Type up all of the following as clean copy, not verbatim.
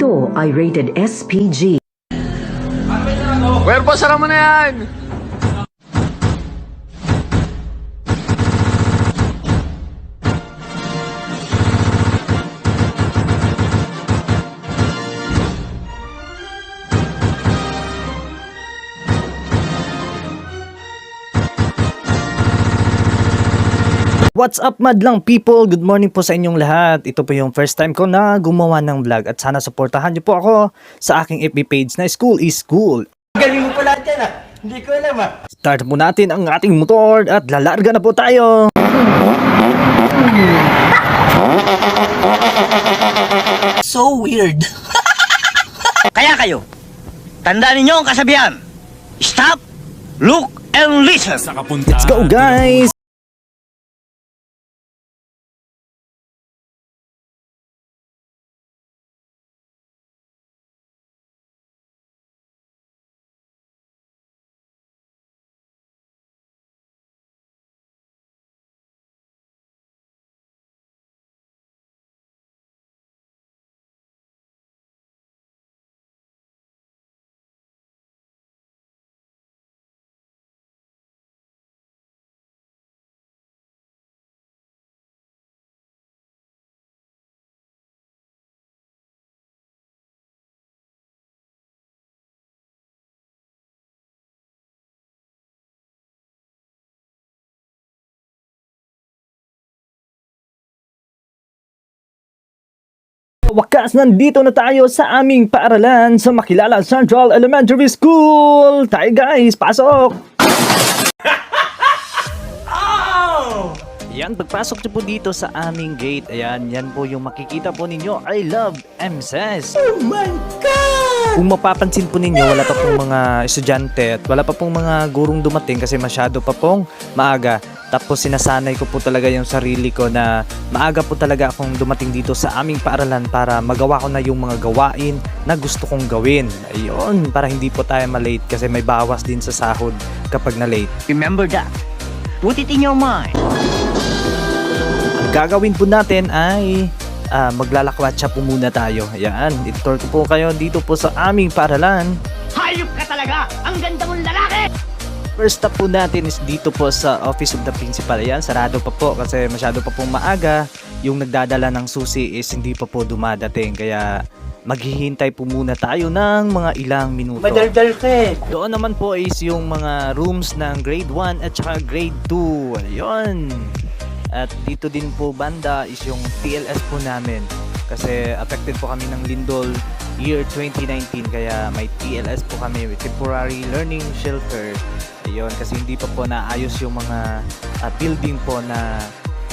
Ito ay rated SPG. Kuya, sara mo na yan! What's up madlang people? Good morning po sa inyong lahat. Ito po yung first time ko na gumawa ng vlog at sana supportahan niyo po ako sa aking FB page na School is Cool. Galing mo pala dyan ah. Hindi ko alam ah. Start po natin ang ating motor at lalarga na po tayo. So weird. Kaya kayo, tandaan ninyo ang kasabihan. Stop, look, and listen. Let's go guys! Wakas, nandito na tayo sa aming paaralan sa Makilala Central Elementary School. Tayo guys, pasok! Yan, pagpasok niyo po dito sa aming gate, ayan, yan po yung makikita po ninyo, I love MSS. Oh my God! Kung mapapansin po ninyo, wala pa pong mga estudyante at wala pa pong mga gurong dumating kasi masyado pa pong maaga. Tapos sinasanay ko po talaga yung sarili ko na maaga po talaga akong dumating dito sa aming paaralan para magawa ko na yung mga gawain na gusto kong gawin. Ayun, para hindi po tayo malate kasi may bawas din sa sahod kapag na late. Remember that. Put it in your mind. Ang gagawin po natin ay maglalakwatsa po muna tayo. Ayan, itour ko po kayo dito po sa aming paaralan. Hayop ka talaga! Ang ganda mong lalaki! First stop po natin is dito po sa office of the principal. Ayan, sarado pa po kasi masyado pa pong maaga. Yung nagdadala ng susi is hindi pa po dumadating. Kaya maghihintay po muna tayo ng mga ilang minuto. Madaldal ka eh. Doon naman po is yung mga rooms ng grade 1 at saka grade 2. Ayun. At dito din po banda is yung TLS po namin. Kasi affected po kami ng lindol year 2019. Kaya may TLS po kami, Temporary Learning Shelter. Ayun, kasi hindi pa po naayos yung mga building po na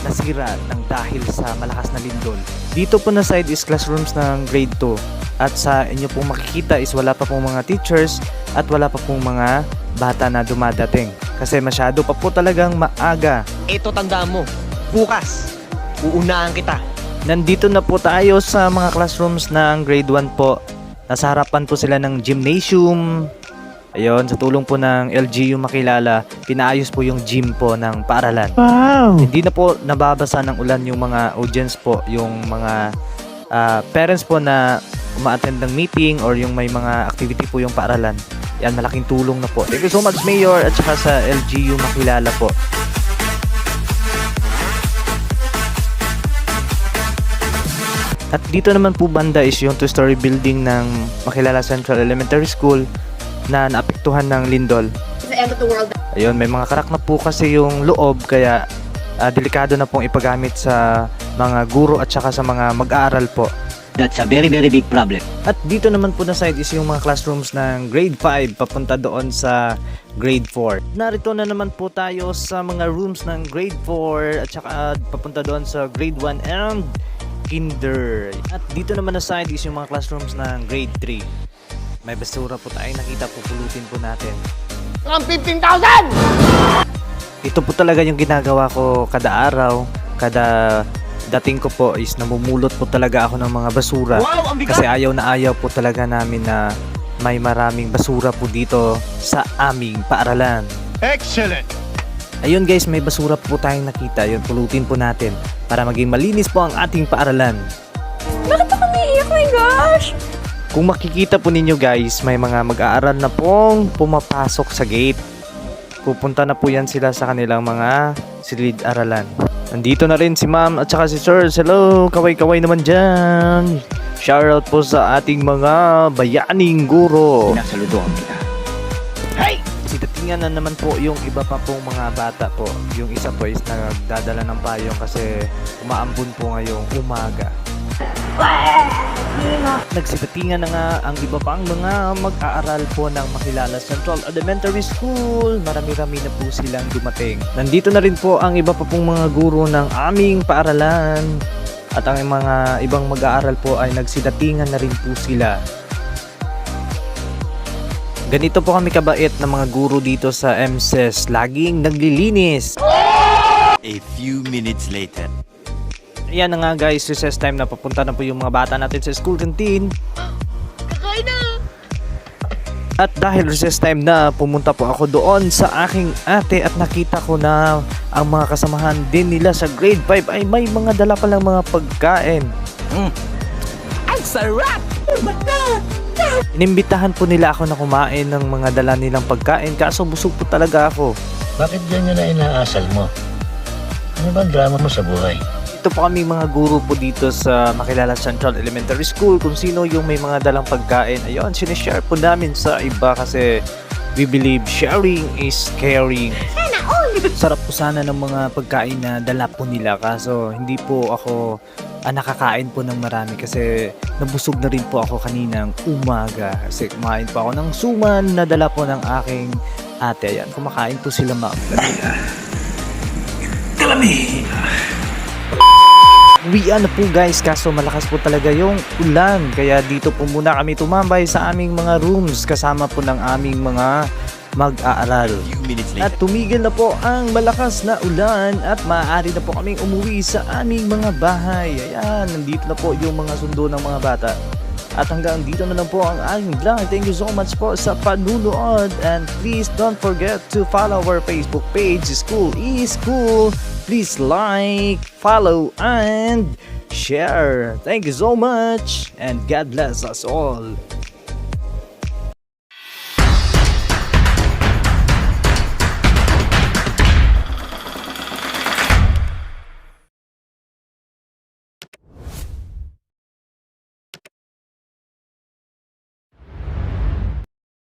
nasira ng dahil sa malakas na lindol. Dito po na side is classrooms ng grade 2. At sa inyo pong makikita is wala pa pong mga teachers at wala pa pong mga bata na dumadating. Kasi masyado pa po talagang maaga. Ito tandaan mo, bukas, uunahan kita. Nandito na po tayo sa mga classrooms ng grade 1 po. Nasa harapan po sila ng gymnasium. Ayun, sa tulong po ng LGU Makilala, pinaayos po yung gym po ng paaralan. Wow! Hindi na po nababasa ng ulan yung mga audience po, yung mga parents po na uma-attend ng meeting or yung may mga activity po yung paaralan. Yan, malaking tulong na po. Thank you so much Mayor at saka sa LGU Makilala po. At dito naman po banda is yung 2-story building ng Makilala Central Elementary School na naapektuhan ng lindol. The end of the world. Ayun, may mga crack na po kasi yung loob kaya delikado na pong ipagamit sa mga guro at saka sa mga mag-aaral po. That's a very, very big problem. At dito naman po na side is yung mga classrooms ng grade 5 papunta doon sa grade 4. Narito na naman po tayo sa mga rooms ng grade 4 at saka papunta doon sa grade 1 and kinder. At dito naman na side is yung mga classrooms ng grade 3. May basura po tayo nakita, pupulutin po natin. Ang 15,000! Ito po talaga yung ginagawa ko kada araw, kada dating ko po is namumulot po talaga ako ng mga basura. Wow, ang bigat! Kasi ayaw na ayaw po talaga namin na may maraming basura po dito sa aming paaralan. Excellent! Ayun guys, may basura po tayong nakita. Yun, pulutin po natin para maging malinis po ang ating paaralan. Bakit ako umiiyak? Oh my gosh! Kung makikita po ninyo guys, may mga mag-aaral na pong pumapasok sa gate. Pupunta na po yan sila sa kanilang mga silid-aralan. Nandito na rin si ma'am at saka si sir. Hello, kaway-kaway naman dyan. Shoutout po sa ating mga bayaning guro. Nasaludoan kita. Sitatingan na naman po yung iba pa pong mga bata po. Yung isa po is nagdadala ng payong kasi umaambon po ngayong umaga. Nagsipatingan na nga ang iba pang mga mag-aaral po ng Makilala Central Elementary School. Marami-rami na po silang dumating. Nandito na rin po ang iba pa pong mga guro ng aming paaralan. At ang mga ibang mag-aaral po ay nagsidatingan na rin po sila. Ganito po kami kabait na mga guro dito sa MSES. Laging naglilinis. A few minutes later. Ayan na nga guys, recess time na, papunta na po yung mga bata natin sa school canteen. Kakain na! At dahil recess time na, pumunta po ako doon sa aking ate at nakita ko na ang mga kasamahan din nila sa grade 5 ay may mga dala palang mga pagkain. Ang sarap! Inimbitahan po nila ako na kumain ng mga dala nilang pagkain, kaso busog po talaga ako. Bakit ganyan na inaasal mo? Ano ba ang drama mo sa buhay? Ito po kami mga guro po dito sa Makilala Central Elementary School. Kung sino yung may mga dalang pagkain, ayun, sinishare po namin sa iba kasi we believe sharing is caring. Sarap po sana ng mga pagkain na dala po nila, kaso hindi po ako nakakain po ng marami kasi nabusog na rin po ako kaninang umaga kasi kumain pa ako ng suman na dala po ng aking ate. Ayan, kumakain po sila ma'am. Uwian na po guys, kaso malakas po talaga yung ulan, kaya dito po muna kami tumambay sa aming mga rooms kasama po ng aming mga mag-aaral. Few minutes later. At tumigil na po ang malakas na ulan at maaari na po kaming umuwi sa aming mga bahay. Ayan, nandito na po yung mga sundo ng mga bata. At hanggang dito na lang po ang aking vlog. Thank you so much po sa panunood. And please don't forget to follow our Facebook page, School is Cool. Please like, follow, and share. Thank you so much. And God bless us all.